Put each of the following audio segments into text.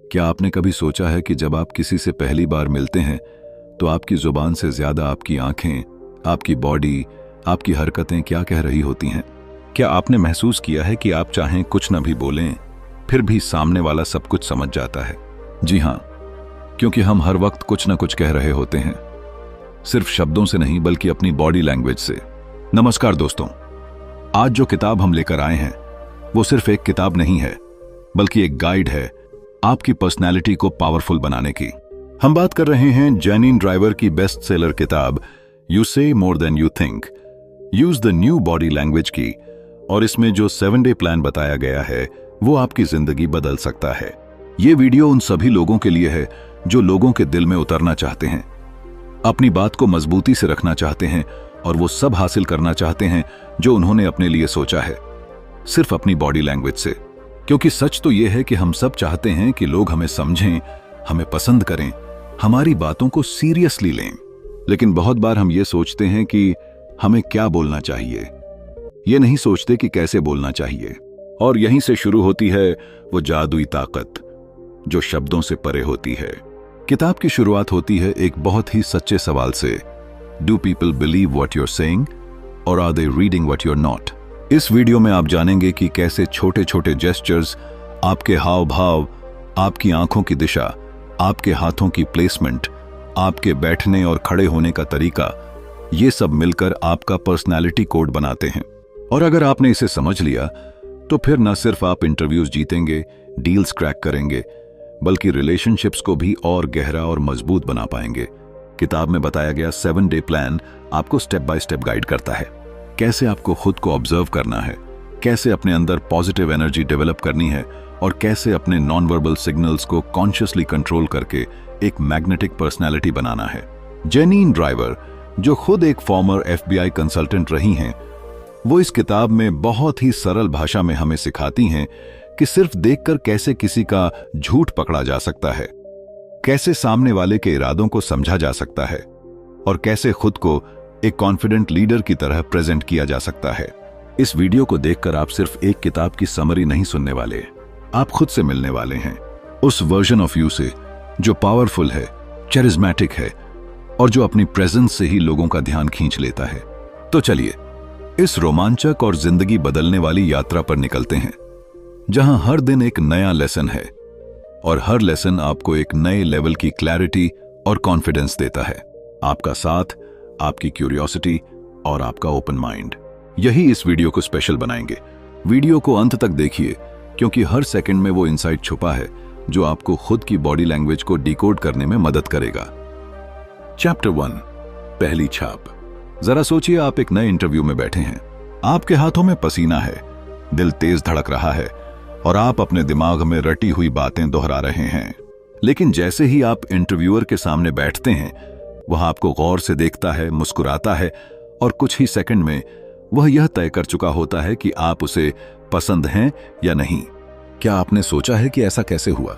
क्या आपने कभी सोचा है कि जब आप किसी से पहली बार मिलते हैं तो आपकी जुबान से ज्यादा आपकी आंखें, आपकी बॉडी, आपकी हरकतें क्या कह रही होती हैं? क्या आपने महसूस किया है कि आप चाहें कुछ न भी बोलें, फिर भी सामने वाला सब कुछ समझ जाता है? जी हां, क्योंकि हम हर वक्त कुछ न कुछ कह रहे होते हैं, सिर्फ शब्दों से नहीं बल्कि अपनी बॉडी लैंग्वेज से। नमस्कार दोस्तों, आज जो किताब हम लेकर आए हैं वो सिर्फ एक किताब नहीं है, बल्कि एक गाइड है आपकी पर्सनैलिटी को पावरफुल बनाने की। हम बात कर रहे हैं जेनिन ड्राइवर की बेस्ट सेलर किताब यू से more than you think, use the new body language की। और इसमें जो 7 डे प्लान बताया गया है वो आपकी जिंदगी बदल सकता है। ये वीडियो उन सभी लोगों के लिए है जो लोगों के दिल में उतरना चाहते हैं, अपनी बात को मजबूती से रखना चाहते हैं और वो सब हासिल करना चाहते हैं जो उन्होंने अपने लिए सोचा है, सिर्फ अपनी बॉडी लैंग्वेज से। क्योंकि सच तो यह है कि हम सब चाहते हैं कि लोग हमें समझें, हमें पसंद करें, हमारी बातों को सीरियसली लें। लेकिन बहुत बार हम ये सोचते हैं कि हमें क्या बोलना चाहिए, ये नहीं सोचते कि कैसे बोलना चाहिए। और यहीं से शुरू होती है वो जादुई ताकत जो शब्दों से परे होती है। किताब की शुरुआत होती है एक बहुत ही सच्चे सवाल से, do people believe what you are saying और are they reading what you are not? इस वीडियो में आप जानेंगे कि कैसे छोटे छोटे जेस्चर्स, आपके हाव भाव, आपकी आंखों की दिशा, आपके हाथों की प्लेसमेंट, आपके बैठने और खड़े होने का तरीका, ये सब मिलकर आपका पर्सनैलिटी कोड बनाते हैं। और अगर आपने इसे समझ लिया तो फिर न सिर्फ आप इंटरव्यूज जीतेंगे, डील्स क्रैक करेंगे, बल्कि रिलेशनशिप्स को भी और गहरा और मजबूत बना पाएंगे। किताब में बताया गया 7 डे प्लान आपको स्टेप बाय स्टेप गाइड करता है, कैसे आपको खुद को ऑब्जर्व करना है, कैसे अपने अंदर पॉजिटिव एनर्जी डेवलप करनी है और कैसे अपने नॉन वर्बल सिग्नल्स को कॉन्शियसली कंट्रोल करके एक मैग्नेटिक पर्सनैलिटी बनाना है। जेनिन ड्राइवर, जो खुद एक फॉर्मर FBI कंसल्टेंट रही हैं, वो इस किताब में बहुत ही सरल भाषा में हमें सिखाती हैं कि सिर्फ देखकर कैसे किसी का झूठ पकड़ा जा सकता है, कैसे सामने वाले के इरादों को समझा जा सकता है और कैसे खुद को एक कॉन्फिडेंट लीडर की तरह प्रेजेंट किया जा सकता है। इस वीडियो को देखकर आप सिर्फ एक किताब की समरी नहीं सुनने वाले, आप खुद से मिलने वाले हैं, उस वर्जन ऑफ यू से जो पावरफुल है, चैरिज्मेटिक है और जो अपनी प्रेजेंस से ही लोगों का ध्यान खींच लेता है। तो चलिए इस रोमांचक और जिंदगी बदलने वाली यात्रा पर निकलते हैं, जहां हर दिन एक नया लेसन है और हर लेसन आपको एक नए लेवल की क्लैरिटी और कॉन्फिडेंस देता है। आपका साथ, आपकी क्यूरियोसिटी और आपका ओपन माइंड, यही इस वीडियो को स्पेशल बनाएंगे। वीडियो को अंत तक देखिए, क्योंकि हर सेकंड में वो इनसाइट छुपा है जो आपको खुद की बॉडी लैंग्वेज को डिकोड करने में मदद करेगा। चैप्टर 1, पहली छाप। जरा सोचिए, आप एक नए इंटरव्यू में बैठे हैं, आपके हाथों में पसीना है, दिल तेज धड़क रहा है और आप अपने दिमाग में रटी हुई बातें दोहरा रहे हैं। लेकिन जैसे ही आप इंटरव्यूअर के सामने बैठते हैं, वह आपको गौर से देखता है, मुस्कुराता है और कुछ ही सेकंड में वह यह तय कर चुका होता है कि आप उसे पसंद हैं या नहीं। क्या आपने सोचा है कि ऐसा कैसे हुआ?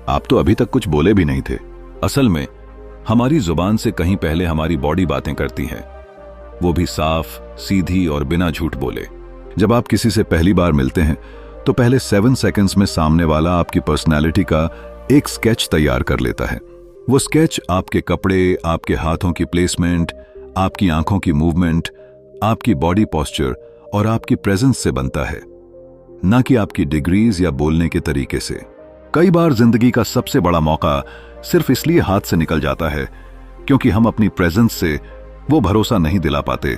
आप तो अभी तक कुछ बोले भी नहीं थे। असल में हमारी जुबान से कहीं पहले हमारी बॉडी बातें करती है, वो भी साफ, सीधी और बिना झूठ बोले। जब आप किसी से पहली बार मिलते हैं तो पहले 7 सेकंड्स में सामने वाला आपकी पर्सनैलिटी का एक स्केच तैयार कर लेता है। वो स्केच आपके कपड़े, आपके हाथों की प्लेसमेंट, आपकी आंखों की मूवमेंट, आपकी बॉडी पोस्चर और आपकी प्रेजेंस से बनता है, ना कि आपकी डिग्रीज या बोलने के तरीके से। कई बार जिंदगी का सबसे बड़ा मौका सिर्फ इसलिए हाथ से निकल जाता है क्योंकि हम अपनी प्रेजेंस से वो भरोसा नहीं दिला पाते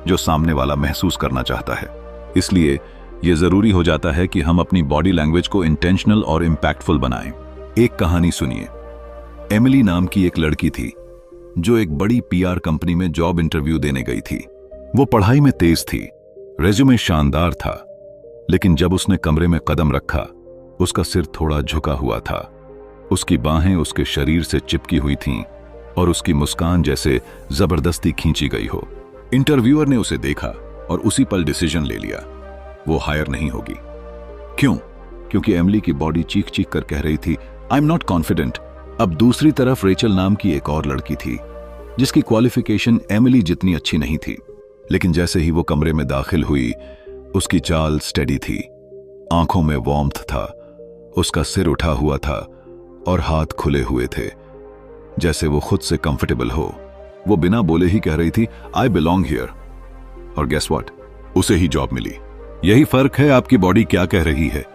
जो सामने वाला महसूस करना चाहता है। इसलिए यह जरूरी हो जाता है कि हम अपनी बॉडी लैंग्वेज को इंटेंशनल और इम्पैक्टफुल बनाएं। एक कहानी सुनिए। एमिली नाम की एक लड़की थी जो एक बड़ी PR कंपनी में जॉब इंटरव्यू देने गई थी। वो पढ़ाई में तेज थी, रेज्यूमे शानदार था, लेकिन जब उसने कमरे में कदम रखा, उसका सिर थोड़ा झुका हुआ था, उसकी बाहें उसके शरीर से चिपकी हुई थीं और उसकी मुस्कान जैसे जबरदस्ती खींची गई हो। इंटरव्यूअर ने उसे देखा और उसी पल डिसीजन ले लिया, वो हायर नहीं होगी। क्यों? क्योंकि एमिली की बॉडी चीख चीख कर कह रही थी, आई एम नॉट कॉन्फिडेंट। अब दूसरी तरफ रेचल नाम की एक और लड़की थी जिसकी क्वालिफिकेशन एमिली जितनी अच्छी नहीं थी, लेकिन जैसे ही वो कमरे में दाखिल हुई, उसकी चाल स्टेडी थी, आंखों में वार्मथ था, उसका सिर उठा हुआ था और हाथ खुले हुए थे, जैसे वो खुद से कंफर्टेबल हो। वो बिना बोले ही कह रही थी, आई बिलोंग हियर। और गेस व्हाट, उसे ही जॉब मिली। यही फर्क है, आपकी बॉडी क्या कह रही है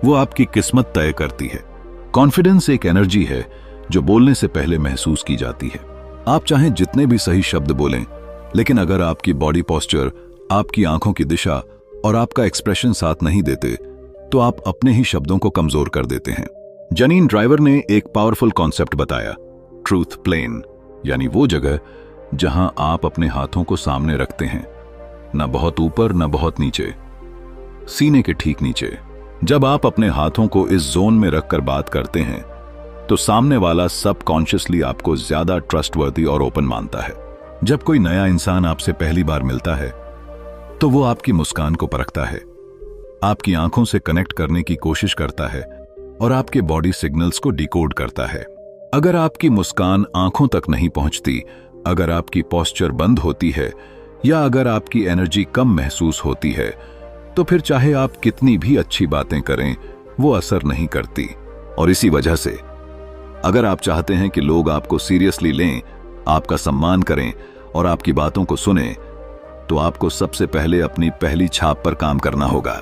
वो आपकी किस्मत तय करती है। कॉन्फिडेंस एक एनर्जी है जो बोलने से पहले महसूस की जाती है। आप चाहे जितने भी सही शब्द बोलें, लेकिन अगर आपकी बॉडी पोस्चर, आपकी आंखों की दिशा और आपका एक्सप्रेशन साथ नहीं देते, तो आप अपने ही शब्दों को कमजोर कर देते हैं। जनीन ड्राइवर ने एक पावरफुल कॉन्सेप्ट बताया, ट्रूथ प्लेन, यानी वो जगह जहां आप अपने हाथों को सामने रखते हैं, न बहुत ऊपर न बहुत नीचे, सीने के ठीक नीचे। जब आप अपने हाथों को इस जोन में रखकर बात करते हैं, तो सामने वाला सबकॉन्शियसली आपको ज्यादा ट्रस्टवर्दी और ओपन मानता है। जब कोई नया इंसान आपसे पहली बार मिलता है, तो वो आपकी मुस्कान को परखता है, आपकी आंखों से कनेक्ट करने की कोशिश करता है और आपके बॉडी सिग्नल्स को डिकोड करता है। अगर आपकी मुस्कान आंखों तक नहीं पहुंचती, अगर आपकी पोस्चर बंद होती है या अगर आपकी एनर्जी कम महसूस होती है, तो फिर चाहे आप कितनी भी अच्छी बातें करें, वो असर नहीं करती। और इसी वजह से अगर आप चाहते हैं कि लोग आपको सीरियसली लें, आपका सम्मान करें और आपकी बातों को सुनें, तो आपको सबसे पहले अपनी पहली छाप पर काम करना होगा।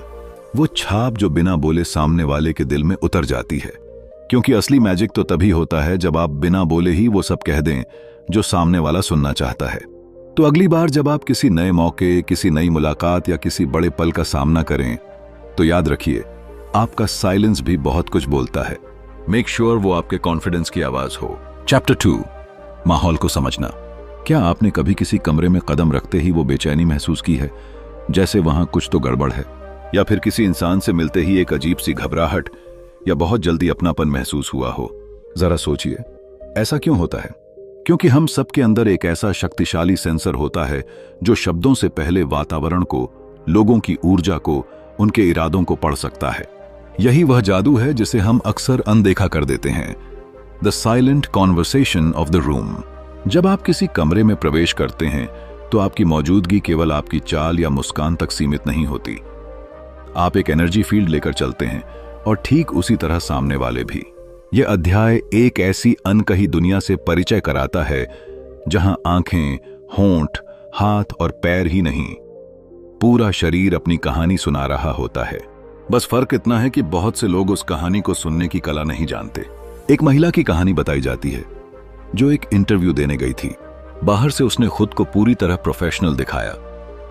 वो छाप जो बिना बोले सामने वाले के दिल में उतर जाती है। क्योंकि असली मैजिक तो तभी होता है जब आप बिना बोले ही वो सब कह दें जो सामने वाला सुनना चाहता है। तो अगली बार जब आप किसी नए मौके, किसी नई मुलाकात या किसी बड़े पल का सामना करें, तो याद रखिए, आपका साइलेंस भी बहुत कुछ बोलता है। मेक श्योर वो आपके कॉन्फिडेंस की आवाज हो। चैप्टर 2, माहौल को समझना। क्या आपने कभी किसी कमरे में कदम रखते ही वो बेचैनी महसूस की है, जैसे वहां कुछ तो गड़बड़ है? या फिर किसी इंसान से मिलते ही एक अजीब सी घबराहट या बहुत जल्दी अपनापन महसूस हुआ हो? जरा सोचिए, ऐसा क्यों होता है? क्योंकि हम सबके अंदर एक ऐसा शक्तिशाली सेंसर होता है जो शब्दों से पहले वातावरण को, लोगों की ऊर्जा को, उनके इरादों को पढ़ सकता है। यही वह जादू है जिसे हम अक्सर अनदेखा कर देते हैं। The silent conversation of the room. जब आप किसी कमरे में प्रवेश करते हैं, तो आपकी मौजूदगी केवल आपकी चाल या मुस्कान तक सीमित नहीं होती। आप एक एनर्जी फील्ड लेकर चलते हैं और ठीक उसी तरह सामने वाले भी। यह अध्याय एक ऐसी अनकही दुनिया से परिचय कराता है जहां आंखें, होंठ, हाथ और पैर ही नहीं, पूरा शरीर अपनी कहानी सुना रहा होता है। बस फर्क इतना है कि बहुत से लोग उस कहानी को सुनने की कला नहीं जानते। एक महिला की कहानी बताई जाती है जो एक इंटरव्यू देने गई थी। बाहर से उसने खुद को पूरी तरह प्रोफेशनल दिखाया,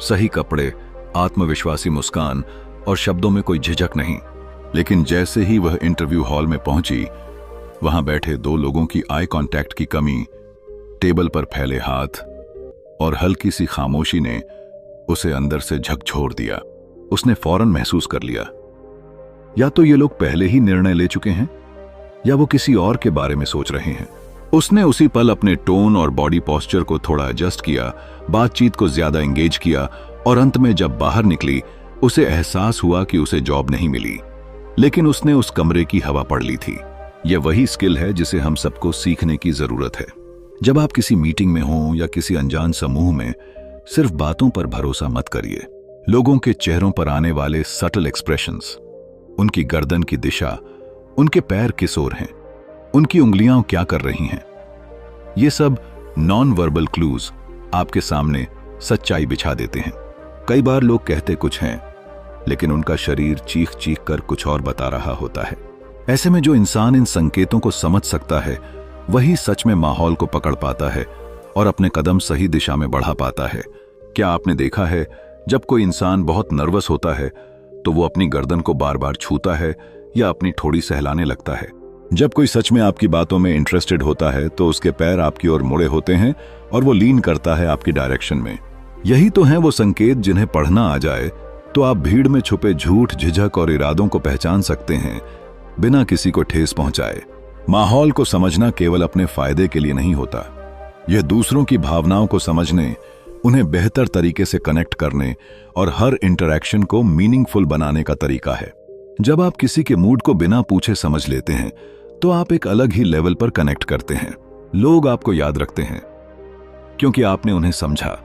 सही कपड़े, आत्मविश्वासी मुस्कान और शब्दों में कोई झिझक नहीं। लेकिन जैसे ही वह इंटरव्यू हॉल में पहुंची, वहां बैठे दो लोगों की आई कांटेक्ट की कमी, टेबल पर फैले हाथ और हल्की सी खामोशी ने उसे अंदर से झकझोर दिया। उसने फौरन महसूस कर लिया, या तो ये लोग पहले ही निर्णय ले चुके हैं या वो किसी और के बारे में सोच रहे हैं। उसने उसी पल अपने टोन और बॉडी पोस्चर को थोड़ा एडजस्ट किया, बातचीत को ज्यादा एंगेज किया और अंत में जब बाहर निकली, उसे एहसास हुआ कि उसे जॉब नहीं मिली, लेकिन उसने उस कमरे की हवा पढ़ ली थी। यह वही स्किल है जिसे हम सबको सीखने की जरूरत है। जब आप किसी मीटिंग में हों या किसी अनजान समूह में, सिर्फ बातों पर भरोसा मत करिए। लोगों के चेहरों पर आने वाले सटल एक्सप्रेशंस, उनकी गर्दन की दिशा, उनके पैर किस ओर हैं, उनकी उंगलियां क्या कर रही हैं, ये सब नॉन वर्बल क्लूज आपके सामने सच्चाई बिछा देते हैं। कई बार लोग कहते कुछ हैं, लेकिन उनका शरीर चीख चीख कर कुछ और बता रहा होता है। ऐसे में जो इंसान इन संकेतों को समझ सकता है, वही सच में माहौल को पकड़ पाता है और अपने कदम सही दिशा में बढ़ा पाता है। क्या आपने देखा है, जब कोई इंसान बहुत नर्वस होता है तो वो अपनी गर्दन को बार बार छूता है या अपनी ठोड़ी सहलाने लगता है? जब कोई सच में आपकी बातों में इंटरेस्टेड होता है तो उसके पैर आपकी ओर मुड़े होते हैं और वो लीन करता है आपकी डायरेक्शन में। यही तो हैं वो संकेत जिन्हें पढ़ना आ जाए तो आप भीड़ में छुपे झूठ, झिझक और इरादों को पहचान सकते हैं, बिना किसी को ठेस पहुंचाए। माहौल को समझना केवल अपने फायदे के लिए नहीं होता, यह दूसरों की भावनाओं को समझने, उन्हें बेहतर तरीके से कनेक्ट करने और हर इंटरैक्शन को मीनिंगफुल बनाने का तरीका है। जब आप किसी के मूड को बिना पूछे समझ लेते हैं, तो आप एक अलग ही लेवल पर कनेक्ट करते हैं। लोग आपको याद रखते हैं क्योंकि आपने उन्हें समझा,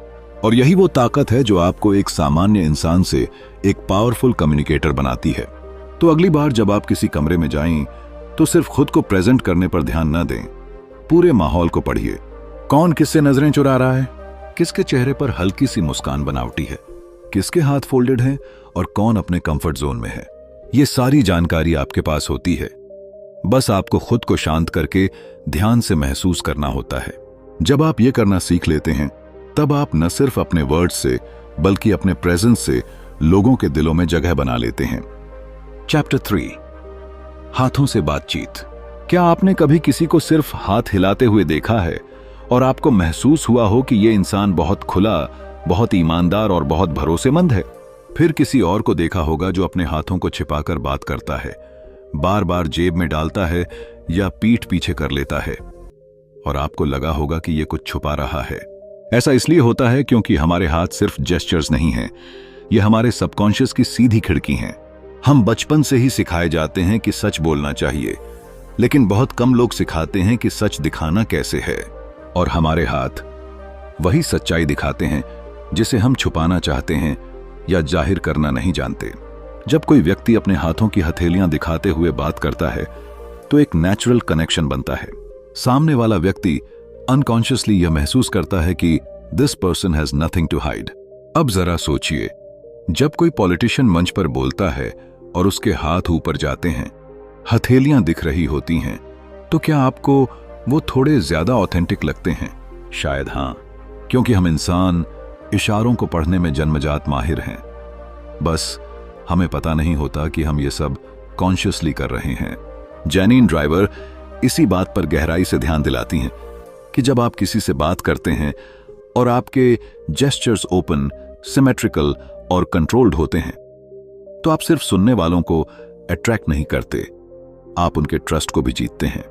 और यही वो ताकत है जो आपको एक सामान्य इंसान से एक पावरफुल कम्युनिकेटर बनाती है। तो अगली बार जब आप किसी कमरे में जाएं, तो सिर्फ खुद को प्रेजेंट करने पर ध्यान न दें, पूरे माहौल को पढ़िए। कौन किससे नजरें चुरा रहा है, किसके चेहरे पर हल्की सी मुस्कान बनावटी है, किसके हाथ फोल्डेड हैं और कौन अपने कंफर्ट जोन में है। ये सारी जानकारी आपके पास होती है, बस आपको खुद को शांत करके ध्यान से महसूस करना होता है। जब आप ये करना सीख लेते हैं, तब आप न सिर्फ अपने वर्ड्स से बल्कि अपने प्रेजेंस से लोगों के दिलों में जगह बना लेते हैं। चैप्टर 3, हाथों से बातचीत। क्या आपने कभी किसी को सिर्फ हाथ हिलाते हुए देखा है और आपको महसूस हुआ हो कि ये इंसान बहुत खुला, बहुत ईमानदार और बहुत भरोसेमंद है? फिर किसी और को देखा होगा जो अपने हाथों को छिपाकर बात करता है, बार बार जेब में डालता है या पीठ पीछे कर लेता है, और आपको लगा होगा कि ये कुछ छुपा रहा है। ऐसा इसलिए होता है क्योंकि हमारे हाथ सिर्फ जेस्चर्स नहीं हैं, ये हमारे सबकॉन्शियस की सीधी खिड़की हैं। हम बचपन से ही सिखाए जाते हैं कि सच बोलना चाहिए, लेकिन बहुत कम लोग सिखाते हैं कि सच दिखाना कैसे है। और हमारे हाथ वही सच्चाई दिखाते हैं जिसे हम छुपाना चाहते हैं या जाहिर करना नहीं जानते। जब कोई व्यक्ति अपने हाथों की हथेलियां दिखाते हुए बात करता है तो एक नेचुरल कनेक्शन बनता है। सामने वाला व्यक्ति अनकॉन्शियसली यह महसूस करता है कि this person has nothing to hide. अब जरा सोचिए, जब कोई पॉलिटिशियन मंच पर बोलता है और उसके हाथ ऊपर जाते हैं, हथेलियां दिख रही होती हैं, तो क्या आपको वो थोड़े ज्यादा ऑथेंटिक लगते हैं? शायद हाँ, क्योंकि हम इंसान इशारों को पढ़ने में जन्मजात माहिर हैं। बस हमें पता नहीं होता कि हम ये सब कॉन्शियसली कर रहे हैं। जेनिन ड्राइवर इसी बात पर गहराई से ध्यान दिलाती हैं कि जब आप किसी से बात करते हैं और आपके जेस्चर्स ओपन, सिमेट्रिकल और कंट्रोल्ड होते हैं, तो आप सिर्फ सुनने वालों को अट्रैक्ट नहीं करते, आप उनके ट्रस्ट को भी जीतते हैं।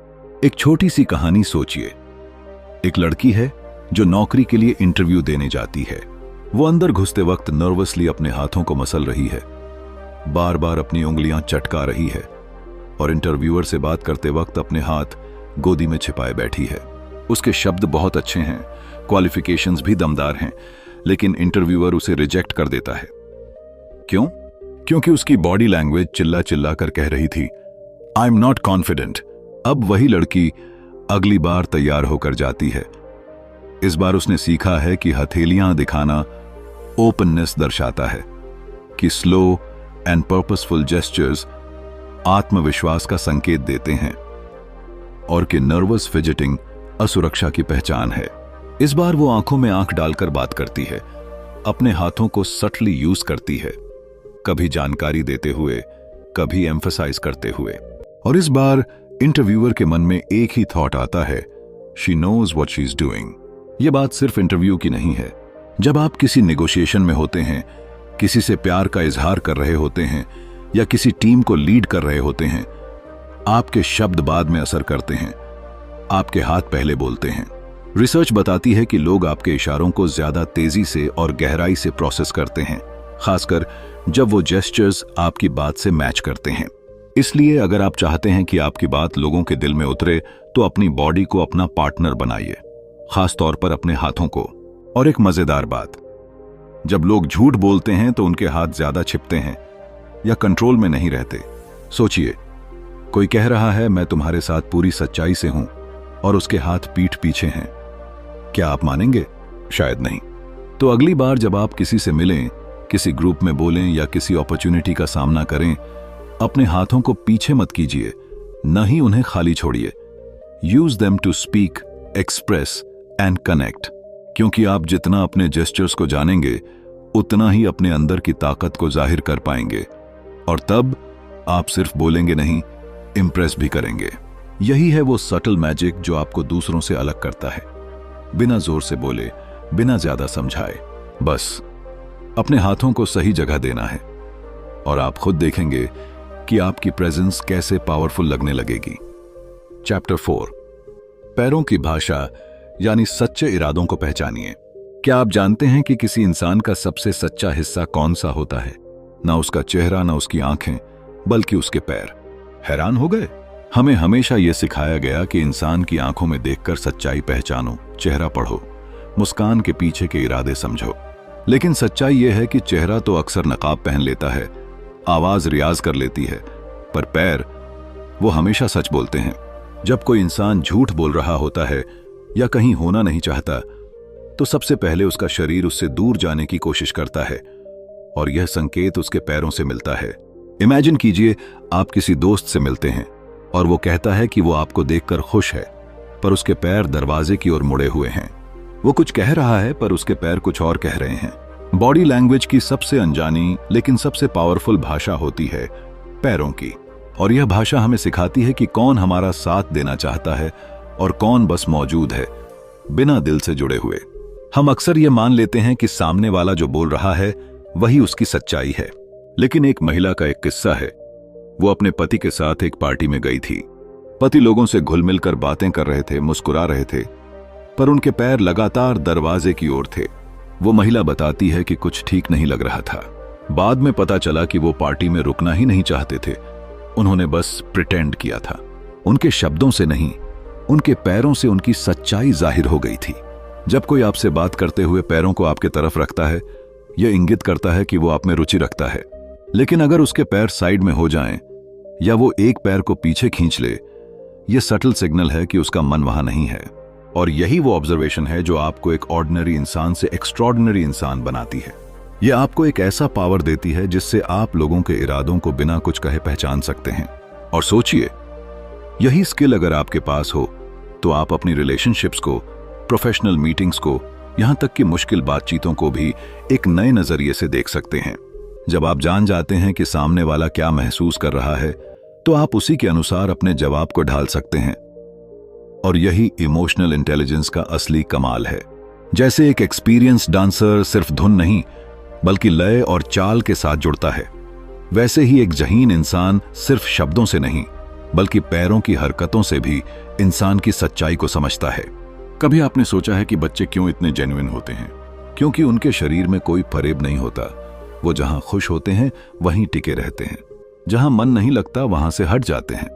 एक छोटी सी कहानी सोचिए। एक लड़की है जो नौकरी के लिए इंटरव्यू देने जाती है। वो अंदर घुसते वक्त नर्वसली अपने हाथों को मसल रही है, बार बार अपनी उंगलियां चटका रही है और इंटरव्यूअर से बात करते वक्त अपने हाथ गोदी में छिपाए बैठी है। उसके शब्द बहुत अच्छे हैं, क्वालिफिकेशंस भी दमदार हैं, लेकिन इंटरव्यूअर उसे रिजेक्ट कर देता है। क्यों? क्योंकि उसकी बॉडी लैंग्वेज चिल्ला चिल्ला कर कह रही थी, आई एम नॉट कॉन्फिडेंट। अब वही लड़की अगली बार तैयार होकर जाती है। इस बार उसने सीखा है कि हथेलियां दिखाना ओपननेस दर्शाता है, कि स्लो एंड पर्पसफुल जेस्चर्स आत्मविश्वास का संकेत देते हैं, और कि नर्वस फिजिटिंग असुरक्षा की पहचान है। इस बार वो आंखों में आंख डालकर बात करती है, अपने हाथों को सटली यूज करती है, कभी जानकारी देते हुए, कभी एम्फसाइज करते हुए। और इस बार इंटरव्यूअर के मन में एक ही थॉट आता है, she knows what she is doing. यह बात सिर्फ इंटरव्यू की नहीं है। जब आप किसी नेगोशिएशन में होते हैं, किसी से प्यार का इजहार कर रहे होते हैं या किसी टीम को लीड कर रहे होते हैं, आपके शब्द बाद में असर करते हैं, आपके हाथ पहले बोलते हैं। रिसर्च बताती है कि लोग आपके इशारों को ज्यादा तेजी से और गहराई से प्रोसेस करते हैं, खासकर जब वो जेस्चर्स आपकी बात से मैच करते हैं। इसलिए अगर आप चाहते हैं कि आपकी बात लोगों के दिल में उतरे, तो अपनी बॉडी को अपना पार्टनर बनाइए, खास तौर पर अपने हाथों को। और एक मजेदार बात, जब लोग झूठ बोलते हैं तो उनके हाथ ज्यादा छिपते हैं या कंट्रोल में नहीं रहते। सोचिए, कोई कह रहा है मैं तुम्हारे साथ पूरी सच्चाई से हूं, और उसके हाथ पीठ पीछे हैं। क्या आप मानेंगे? शायद नहीं। तो अगली बार जब आप किसी से मिलें, किसी ग्रुप में बोलें या किसी अपॉर्चुनिटी का सामना करें, अपने हाथों को पीछे मत कीजिए, न ही उन्हें खाली छोड़िए। Use them to speak, express and connect, क्योंकि आप जितना अपने जेस्चर्स को जानेंगे, उतना ही अपने अंदर की ताकत को जाहिर कर पाएंगे, और तब आप सिर्फ बोलेंगे नहीं, इंप्रेस भी करेंगे। यही है वो सटल मैजिक जो आपको दूसरों से अलग करता है। बिना जोर से बोले, बिना ज्यादा समझाए, बस अपने हाथों को सही जगह देना है, और आप खुद देखेंगे कि आपकी प्रेजेंस कैसे पावरफुल लगने लगेगी। चैप्टर 4, पैरों की भाषा यानी सच्चे इरादों को पहचानिए। क्या आप जानते हैं कि किसी इंसान का सबसे सच्चा हिस्सा कौन सा होता है? ना उसका चेहरा, ना उसकी आंखें, बल्कि उसके पैर। हैरान हो गए? हमें हमेशा यह सिखाया गया कि इंसान की आंखों में देखकर सच्चाई पहचानो, चेहरा पढ़ो, मुस्कान के पीछे के इरादे समझो। लेकिन सच्चाई यह है कि चेहरा तो अक्सर नकाब पहन लेता है, आवाज रियाज कर लेती है, पर पैर वो हमेशा सच बोलते हैं। जब कोई इंसान झूठ बोल रहा होता है या कहीं होना नहीं चाहता, तो सबसे पहले उसका शरीर उससे दूर जाने की कोशिश करता है, और यह संकेत उसके पैरों से मिलता है। इमेजिन कीजिए, आप किसी दोस्त से मिलते हैं और वो कहता है कि वो आपको देखकर खुश है, पर उसके पैर दरवाजे की ओर मुड़े हुए हैं। वो कुछ कह रहा है पर उसके पैर कुछ और कह रहे हैं। बॉडी लैंग्वेज की सबसे अनजानी लेकिन सबसे पावरफुल भाषा होती है पैरों की, और यह भाषा हमें सिखाती है कि कौन हमारा साथ देना चाहता है और कौन बस मौजूद है, बिना दिल से जुड़े हुए। हम अक्सर यह मान लेते हैं कि सामने वाला जो बोल रहा है वही उसकी सच्चाई है, लेकिन एक महिला का एक किस्सा है। वो अपने पति के साथ एक पार्टी में गई थी। पति लोगों से घुल मिलकर बातें कर रहे थे, मुस्कुरा रहे थे, पर उनके पैर लगातार दरवाजे की ओर थे। वो महिला बताती है कि कुछ ठीक नहीं लग रहा था। बाद में पता चला कि वो पार्टी में रुकना ही नहीं चाहते थे, उन्होंने बस प्रिटेंड किया था। उनके शब्दों से नहीं, उनके पैरों से उनकी सच्चाई जाहिर हो गई थी। जब कोई आपसे बात करते हुए पैरों को आपके तरफ रखता है, यह इंगित करता है कि वो आप में रुचि रखता है। लेकिन अगर उसके पैर साइड में हो जाएं या वो एक पैर को पीछे खींच ले, यह सटल सिग्नल है कि उसका मन वहां नहीं है। और यही वो ऑब्जर्वेशन है जो आपको एक ऑर्डिनरी इंसान से एक्स्ट्रॉर्डिनरी इंसान बनाती है। यह आपको एक ऐसा पावर देती है जिससे आप लोगों के इरादों को बिना कुछ कहे पहचान सकते हैं। और सोचिए, यही स्किल अगर आपके पास हो तो आप अपनी रिलेशनशिप्स को, प्रोफेशनल मीटिंग्स को, यहां तक कि मुश्किल बातचीतों को भी एक नए नजरिए से देख सकते हैं। जब आप जान जाते हैं कि सामने वाला क्या महसूस कर रहा है, तो आप उसी के अनुसार अपने जवाब को ढाल सकते हैं। और यही इमोशनल इंटेलिजेंस का असली कमाल है। जैसे एक एक्सपीरियंस डांसर सिर्फ धुन नहीं बल्कि लय और चाल के साथ जुड़ता है, वैसे ही एक ज़हीन इंसान सिर्फ शब्दों से नहीं बल्कि पैरों की हरकतों से भी इंसान की सच्चाई को समझता है। कभी आपने सोचा है कि बच्चे क्यों इतने जेन्युइन होते हैं? क्योंकि उनके शरीर में कोई फरेब नहीं होता। वो जहां खुश होते हैं वहीं टिके रहते हैं, जहां मन नहीं लगता वहां से हट जाते हैं।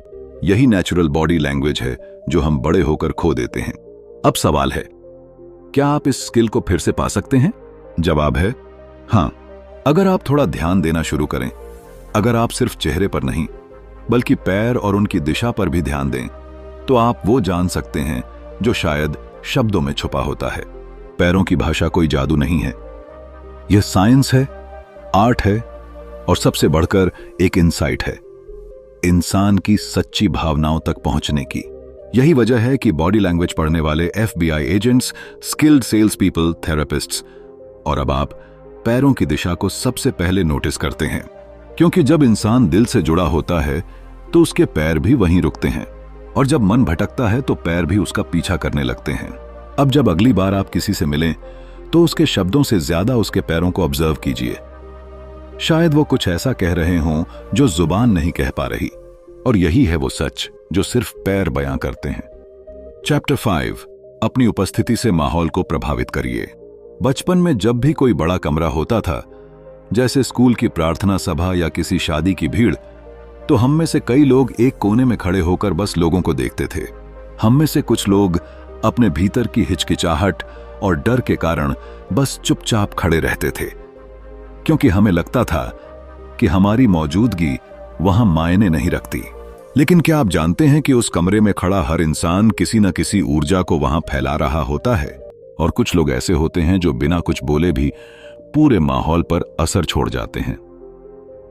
यही नेचुरल बॉडी लैंग्वेज है जो हम बड़े होकर खो देते हैं। अब सवाल है, क्या आप इस स्किल को फिर से पा सकते हैं? जवाब है हाँ, अगर आप थोड़ा ध्यान देना शुरू करें। अगर आप सिर्फ चेहरे पर नहीं बल्कि पैर और उनकी दिशा पर भी ध्यान दें, तो आप वो जान सकते हैं जो शायद शब्दों में छुपा होता है। पैरों की भाषा कोई जादू नहीं है, यह साइंस है, आर्ट है, और सबसे बढ़कर एक इनसाइट है, इंसान की सच्ची भावनाओं तक पहुंचने की। यही वजह है कि बॉडी लैंग्वेज पढ़ने वाले FBI agents, skilled sales people, therapists और अब आप पैरों की दिशा को सबसे पहले नोटिस करते हैं। क्योंकि जब इंसान दिल से जुड़ा होता है तो उसके पैर भी वहीं रुकते हैं, और जब मन भटकता है तो पैर भी उसका पीछा करने लगते हैं। अब जब अगली बार आप किसी से मिलें तो उसके शब्दों से ज्यादा उसके पैरों को ऑब्जर्व कीजिए। शायद वो कुछ ऐसा कह रहे हों जो जुबान नहीं कह पा रही, और यही है वो सच जो सिर्फ पैर बयां करते हैं। चैप्टर 5, अपनी उपस्थिति से माहौल को प्रभावित करिए। बचपन में जब भी कोई बड़ा कमरा होता था, जैसे स्कूल की प्रार्थना सभा या किसी शादी की भीड़, तो हम में से कई लोग एक कोने में खड़े होकर बस लोगों को देखते थे। हम में से कुछ लोग अपने भीतर की हिचकिचाहट और डर के कारण बस चुपचाप खड़े रहते थे, क्योंकि हमें लगता था कि हमारी मौजूदगी वहां मायने नहीं रखती। लेकिन क्या आप जानते हैं कि उस कमरे में खड़ा हर इंसान किसी न किसी ऊर्जा को वहां फैला रहा होता है? और कुछ लोग ऐसे होते हैं जो बिना कुछ बोले भी पूरे माहौल पर असर छोड़ जाते हैं।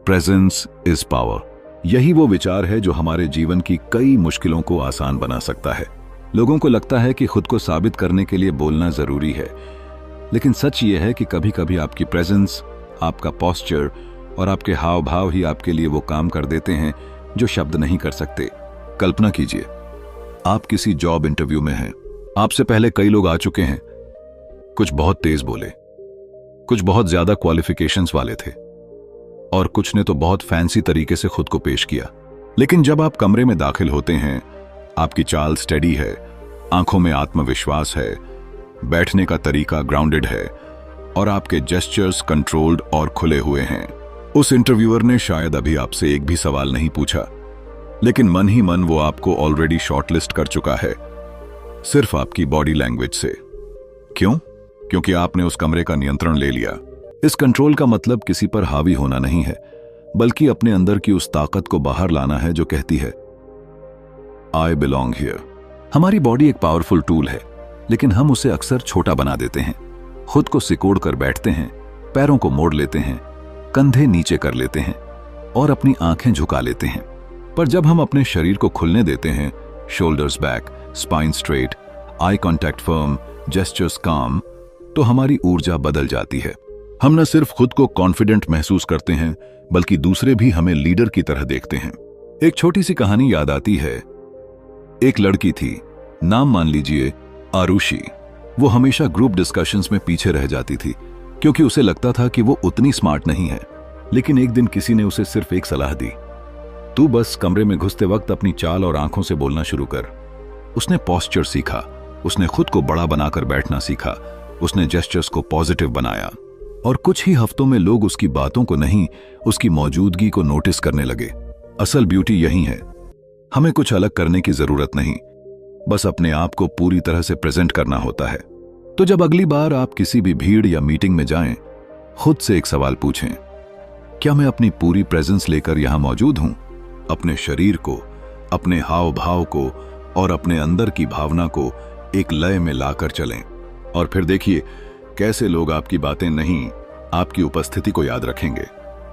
प्रेजेंस इज पावर, यही वो विचार है जो हमारे जीवन की कई मुश्किलों को आसान बना सकता है। लोगों को लगता है कि खुद को साबित करने के लिए बोलना जरूरी है, लेकिन सच ये है कि कभी कभी आपकी प्रेजेंस, आपका पोस्चर और आपके हाव भाव ही आपके लिए वो काम कर देते हैं जो शब्द नहीं कर सकते। कल्पना कीजिए, आप किसी जॉब इंटरव्यू में हैं। आपसे पहले कई लोग आ चुके हैं। कुछ बहुत तेज बोले, कुछ बहुत ज्यादा क्वालिफिकेशंस वाले थे, और कुछ ने तो बहुत फैंसी तरीके से खुद को पेश किया। लेकिन जब आप कमरे में दाखिल होते हैं, आपकी चाल स्टेडी है, आंखों में आत्मविश्वास है, बैठने का तरीका ग्राउंडेड है, और आपके जेस्चर्स कंट्रोल्ड और खुले हुए हैं। उस इंटरव्यूअर ने शायद अभी आपसे एक भी सवाल नहीं पूछा, लेकिन मन ही मन वो आपको ऑलरेडी शॉर्टलिस्ट कर चुका है, सिर्फ आपकी बॉडी लैंग्वेज से। क्यों? क्योंकि आपने उस कमरे का नियंत्रण ले लिया। इस कंट्रोल का मतलब किसी पर हावी होना नहीं है, बल्कि अपने अंदर की उस ताकत को बाहर लाना है जो कहती है, आई बिलोंग हियर। हमारी बॉडी एक पावरफुल टूल है, लेकिन हम उसे अक्सर छोटा बना देते हैं। खुद को सिकोड़ कर बैठते हैं, पैरों को मोड़ लेते हैं, कंधे नीचे कर लेते हैं और अपनी आंखें झुका लेते हैं। पर जब हम अपने शरीर को खुलने देते हैं, shoulders back, spine straight, eye contact firm, gestures काम, तो हमारी ऊर्जा बदल जाती है। हम न सिर्फ खुद को कॉन्फिडेंट महसूस करते हैं, बल्कि दूसरे भी हमें लीडर की तरह देखते हैं। एक छोटी सी कहानी याद आती है। एक लड़की थी, नाम मान लीजिए आरुषि। वो हमेशा ग्रुप डिस्कशंस में पीछे रह जाती थी, क्योंकि उसे लगता था कि वो उतनी स्मार्ट नहीं है। लेकिन एक दिन किसी ने उसे सिर्फ एक सलाह दी, तू बस कमरे में घुसते वक्त अपनी चाल और आंखों से बोलना शुरू कर। उसने पोस्चर सीखा, उसने खुद को बड़ा बनाकर बैठना सीखा, उसने जेस्चर्स को पॉजिटिव बनाया और कुछ ही हफ्तों में लोग उसकी बातों को नहीं, उसकी मौजूदगी को नोटिस करने लगे। असल ब्यूटी यही है, हमें कुछ अलग करने की जरूरत नहीं, बस अपने आप को पूरी तरह से प्रेजेंट करना होता है। तो जब अगली बार आप किसी भी भीड़ या मीटिंग में जाएं, खुद से एक सवाल पूछें, क्या मैं अपनी पूरी प्रेजेंस लेकर यहां मौजूद हूं? अपने शरीर को, अपने हाव भाव को और अपने अंदर की भावना को एक लय में लाकर चलें और फिर देखिए कैसे लोग आपकी बातें नहीं, आपकी उपस्थिति को याद रखेंगे।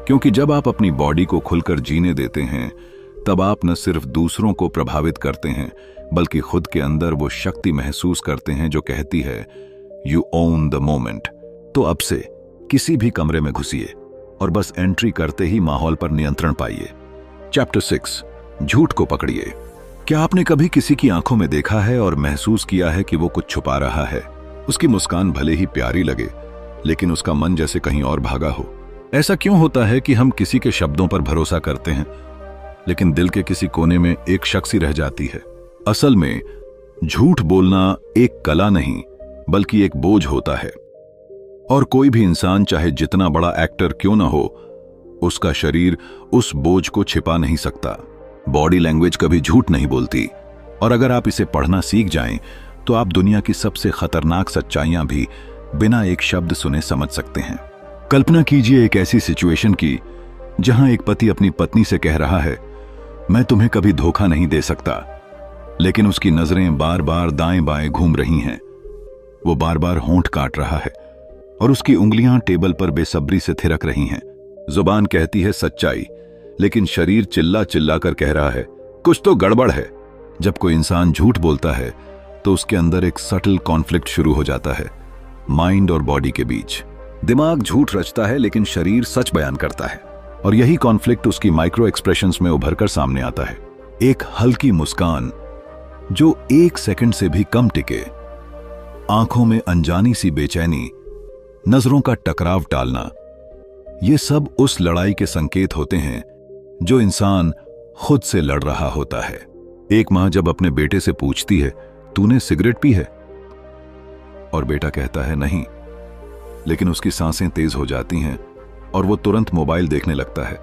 क्योंकि जब आप अपनी बॉडी को खुलकर जीने देते हैं, तब आप न सिर्फ दूसरों को प्रभावित करते हैं, बल्कि खुद के अंदर वो शक्ति महसूस करते हैं जो कहती है यू ओन द मोमेंट। तो अब से किसी भी कमरे में घुसिए और बस एंट्री करते ही माहौल पर नियंत्रण पाइए। चैप्टर 6, झूठ को पकड़िए। क्या आपने कभी किसी की आंखों में देखा है और महसूस किया है कि वो कुछ छुपा रहा है? उसकी मुस्कान भले ही प्यारी लगे, लेकिन उसका मन जैसे कहीं और भागा हो। ऐसा क्यों होता है कि हम किसी के शब्दों पर भरोसा करते हैं, लेकिन दिल के किसी कोने में एक शख्स ही रह जाती है? असल में झूठ बोलना एक कला नहीं, बल्कि एक बोझ होता है। और कोई भी इंसान, चाहे जितना बड़ा एक्टर क्यों ना हो, उसका शरीर उस बोझ को छिपा नहीं सकता। बॉडी लैंग्वेज कभी झूठ नहीं बोलती, और अगर आप इसे पढ़ना सीख जाएं, तो आप दुनिया की सबसे खतरनाक सच्चाइयां भी बिना एक शब्द सुने समझ सकते हैं। कल्पना कीजिए एक ऐसी सिचुएशन की जहां एक पति अपनी पत्नी से कह रहा है, मैं तुम्हें कभी धोखा नहीं दे सकता, लेकिन उसकी नजरें बार बार दाएं बाएं घूम रही हैं। वो बार बार होंठ काट रहा है और उसकी उंगलियां टेबल पर बेसब्री से थिरक रही हैं। जुबान कहती है सच्चाई, लेकिन शरीर चिल्ला चिल्ला कर कह रहा है कुछ तो गड़बड़ है। जब कोई इंसान झूठ बोलता है तो उसके अंदर एक सटल कॉन्फ्लिक्ट शुरू हो जाता है, माइंड और बॉडी के बीच। दिमाग झूठ रचता है, लेकिन शरीर सच बयान करता है, और यही कॉन्फ्लिक्ट उसकी माइक्रो एक्सप्रेशंस में उभर कर सामने आता है। एक हल्की मुस्कान जो 1 सेकंड से भी कम टिके, आंखों में अनजानी सी बेचैनी, नजरों का टकराव टालना, ये सब उस लड़ाई के संकेत होते हैं जो इंसान खुद से लड़ रहा होता है। एक मां जब अपने बेटे से पूछती है, तूने सिगरेट पी है? और बेटा कहता है नहीं, लेकिन उसकी सांसें तेज हो जाती हैं और वो तुरंत मोबाइल देखने लगता है।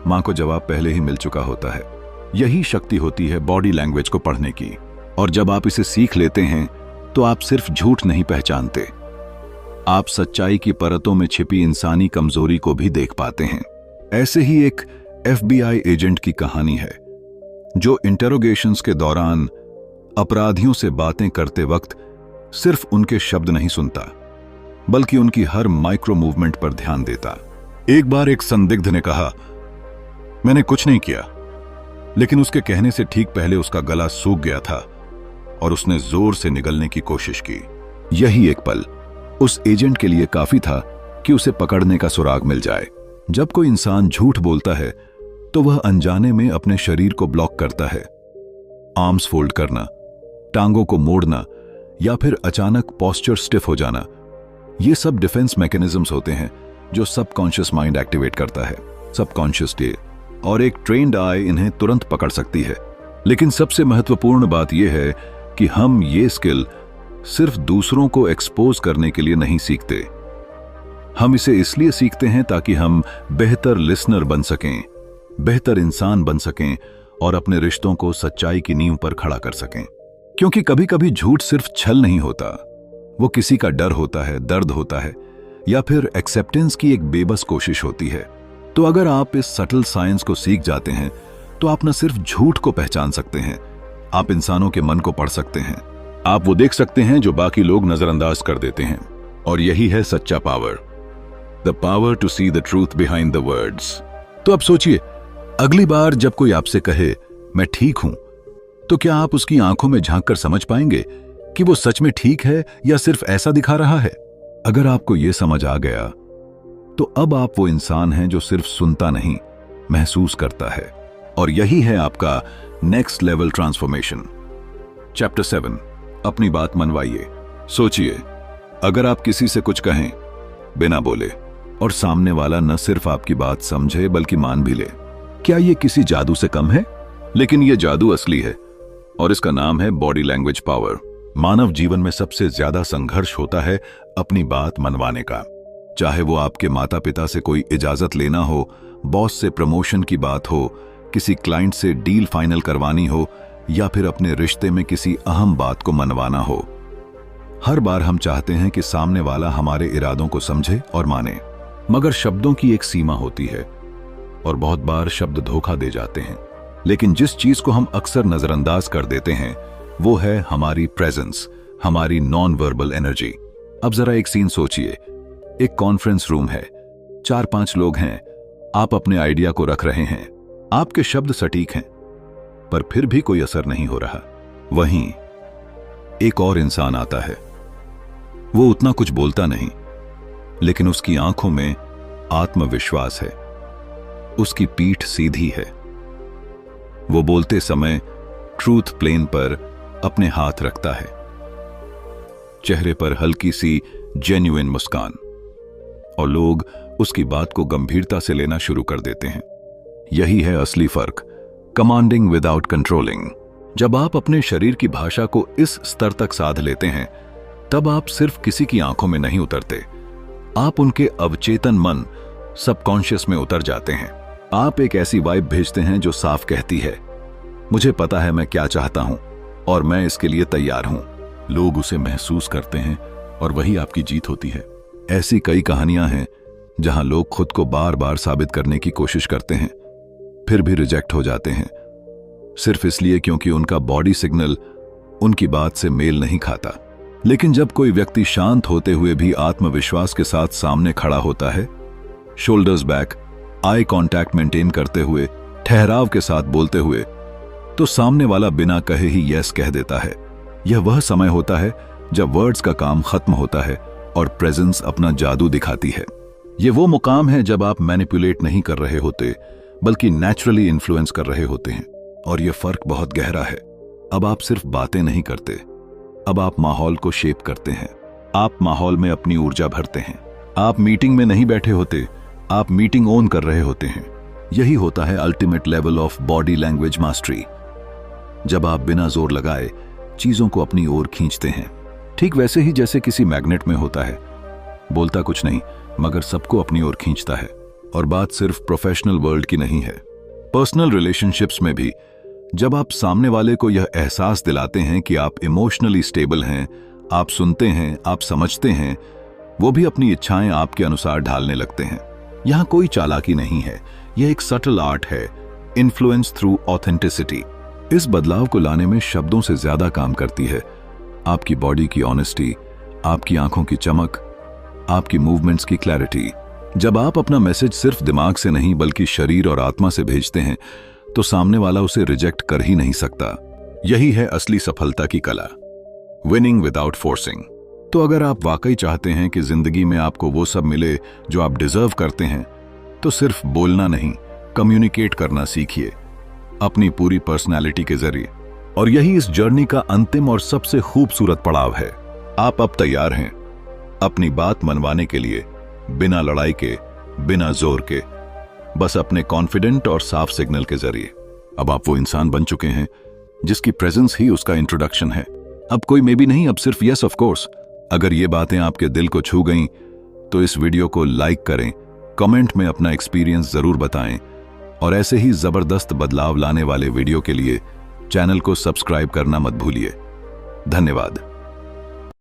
मां को जवाब पहले ही मिल चुका होता है। यही शक्ति होती है बॉडी लैंग्वेज को पढ़ने की, और जब आप इसे सीख लेते हैं तो आप सिर्फ झूठ नहीं पहचानते, आप सच्चाई की परतों में छिपी इंसानी कमजोरी को भी देख पाते हैं। ऐसे ही एक FBI एजेंट की कहानी है जो इंटेरोगेशंस के दौरान अपराधियों से बातें करते वक्त सिर्फ उनके शब्द नहीं सुनता, बल्कि उनकी हर माइक्रो मूवमेंट पर ध्यान देता। एक बार एक संदिग्ध ने कहा, मैंने कुछ नहीं किया, लेकिन उसके कहने से ठीक पहले उसका गला सूख गया था और उसने जोर से निगलने की कोशिश की। यही एक पल उस एजेंट के लिए काफी था कि उसे पकड़ने का सुराग मिल जाए। जब कोई इंसान झूठ बोलता है तो वह अनजाने में अपने शरीर को ब्लॉक करता है। आर्म्स फोल्ड करना, टांगों को मोड़ना या फिर अचानक पोस्चर स्टिफ हो जाना, ये सब डिफेंस मैकेनिज्म्स होते हैं जो सबकॉन्शियस माइंड एक्टिवेट करता है। सबकॉन्शियस डे और एक ट्रेन्ड आई इन्हें तुरंत पकड़ सकती है। लेकिन सबसे महत्वपूर्ण बात यह है कि हम ये स्किल सिर्फ दूसरों को एक्सपोज करने के लिए नहीं सीखते, हम इसे इसलिए सीखते हैं ताकि हम बेहतर लिसनर बन सकें, बेहतर इंसान बन सकें और अपने रिश्तों को सच्चाई की नींव पर खड़ा कर सकें। क्योंकि कभी कभी झूठ सिर्फ छल नहीं होता, वो किसी का डर होता है, दर्द होता है, या फिर एक्सेप्टेंस की एक बेबस कोशिश होती है। तो अगर आप इस सटल साइंस को सीख जाते हैं तो आप न सिर्फ झूठ को पहचान सकते हैं, आप इंसानों के मन को पढ़ सकते हैं। आप वो देख सकते हैं जो बाकी लोग नजरअंदाज कर देते हैं। और यही है सच्चा power, the power to see the truth behind the words. तो अब सोचिए, अगली बार जब कोई आपसे कहे मैं ठीक हूं, तो क्या आप उसकी आंखों में झांक कर समझ पाएंगे कि वो सच में ठीक है या सिर्फ ऐसा दिखा रहा है? अगर आपको यह समझ आ गया, तो अब आप वो इंसान हैं जो सिर्फ सुनता नहीं, महसूस करता है। और यही है आपका नेक्स्ट लेवल ट्रांसफॉर्मेशन। चैप्टर 7, अपनी बात मनवाइए। सोचिए, अगर आप किसी से कुछ कहें बिना बोले और सामने वाला न सिर्फ आपकी बात समझे बल्कि मान भी ले, क्या यह किसी जादू से कम है? लेकिन यह जादू असली है और इसका नाम है बॉडी लैंग्वेज पावर। मानव जीवन में सबसे ज्यादा संघर्ष होता है अपनी बात मनवाने का। चाहे वो आपके माता पिता से कोई इजाजत लेना हो, बॉस से प्रमोशन की बात हो, किसी क्लाइंट से डील फाइनल करवानी हो, या फिर अपने रिश्ते में किसी अहम बात को मनवाना हो। हर बार हम चाहते हैं कि सामने वाला हमारे इरादों को समझे और माने, मगर शब्दों की एक सीमा होती है और बहुत बार शब्द धोखा दे जाते हैं। लेकिन जिस चीज को हम अक्सर नजरअंदाज कर देते हैं वो है हमारी प्रेजेंस, हमारी नॉन वर्बल एनर्जी। अब जरा एक सीन सोचिए, एक कॉन्फ्रेंस रूम है, 4-5 लोग हैं, आप अपने आइडिया को रख रहे हैं, आपके शब्द सटीक हैं, पर फिर भी कोई असर नहीं हो रहा। वहीं एक और इंसान आता है, वो उतना कुछ बोलता नहीं, लेकिन उसकी आंखों में आत्मविश्वास है, उसकी पीठ सीधी है। वो बोलते समय ट्रूथ प्लेन पर अपने हाथ रखता है, चेहरे पर हल्की सी जेन्युइन मुस्कान, और लोग उसकी बात को गंभीरता से लेना शुरू कर देते हैं। यही है असली फर्क, कमांडिंग विदाउट कंट्रोलिंग। जब आप अपने शरीर की भाषा को इस स्तर तक साध लेते हैं, तब आप सिर्फ किसी की आंखों में नहीं उतरते, आप उनके अवचेतन मन, सबकॉन्शियस में उतर जाते हैं। आप एक ऐसी वाइब भेजते हैं जो साफ कहती है, मुझे पता है मैं क्या चाहता हूं और मैं इसके लिए तैयार हूं। लोग उसे महसूस करते हैं और वही आपकी जीत होती है। ऐसी कई कहानियां हैं जहां लोग खुद को बार बार साबित करने की कोशिश करते हैं, फिर भी रिजेक्ट हो जाते हैं, सिर्फ इसलिए क्योंकि उनका बॉडी सिग्नल उनकी बात से मेल नहीं खाता। लेकिन जब कोई व्यक्ति शांत होते हुए भी आत्मविश्वास के साथ सामने खड़ा होता है, shoulders back, eye contact maintain करते हुए, ठहराव के साथ बोलते हुए, तो सामने वाला बिना कहे ही यस कह देता है। यह वह समय होता है जब वर्ड्स का काम खत्म होता है और प्रेजेंस अपना जादू दिखाती है। यह वो मुकाम है जब आप मैनिपुलेट नहीं कर रहे होते, बल्कि नेचुरली इन्फ्लुएंस कर रहे होते हैं। और यह फर्क बहुत गहरा है। अब आप सिर्फ बातें नहीं करते, अब आप माहौल को शेप करते हैं। आप माहौल में अपनी ऊर्जा भरते हैं। आप मीटिंग में नहीं बैठे होते, आप मीटिंग ओन कर रहे होते हैं। यही होता है ultimate level of body language mastery, जब आप बिना जोर लगाए चीजों को अपनी ओर खींचते हैं। ठीक वैसे ही जैसे किसी मैग्नेट में होता है, बोलता कुछ नहीं मगर सबको अपनी ओर खींचता है। और बात सिर्फ प्रोफेशनल वर्ल्ड की नहीं है, पर्सनल रिलेशनशिप्स में भी। जब आप सामने वाले को यह एहसास दिलाते हैं कि आप इमोशनली स्टेबल हैं, आप सुनते हैं, आप समझते हैं, वो भी अपनी इच्छाएं आपके अनुसार ढालने लगते हैं। यहां कोई चालाकी नहीं है, यह एक सटल आर्ट है, इन्फ्लुएंस थ्रू ऑथेंटिसिटी। इस बदलाव को लाने में शब्दों से ज्यादा काम करती है आपकी बॉडी की ऑनेस्टी, आपकी आंखों की चमक, आपकी मूवमेंट्स की क्लैरिटी। जब आप अपना मैसेज सिर्फ दिमाग से नहीं बल्कि शरीर और आत्मा से भेजते हैं, तो सामने वाला उसे रिजेक्ट कर ही नहीं सकता। यही है असली सफलता की कला, विनिंग विदाउट फोर्सिंग। तो अगर आप वाकई चाहते हैं कि जिंदगी में आपको वो सब मिले जो आप डिजर्व करते हैं, तो सिर्फ बोलना नहीं, कम्युनिकेट करना सीखिए अपनी पूरी पर्सनैलिटी के जरिए। और यही इस जर्नी का अंतिम और सबसे खूबसूरत पड़ाव है। आप अब तैयार हैं अपनी बात मनवाने के लिए, बिना लड़ाई के, बिना जोर के, बस अपने कॉन्फिडेंट और साफ सिग्नल के जरिए। अब आप वो इंसान बन चुके हैं जिसकी प्रेजेंस ही उसका इंट्रोडक्शन है। अब कोई मे बी नहीं, अब सिर्फ यस ऑफ कोर्स। अगर ये बातें आपके दिल को छू गईं, तो इस वीडियो को लाइक करें, कमेंट में अपना एक्सपीरियंस जरूर बताएं, और ऐसे ही जबरदस्त बदलाव लाने वाले वीडियो के लिए चैनल को सब्सक्राइब करना मत भूलिए। धन्यवाद।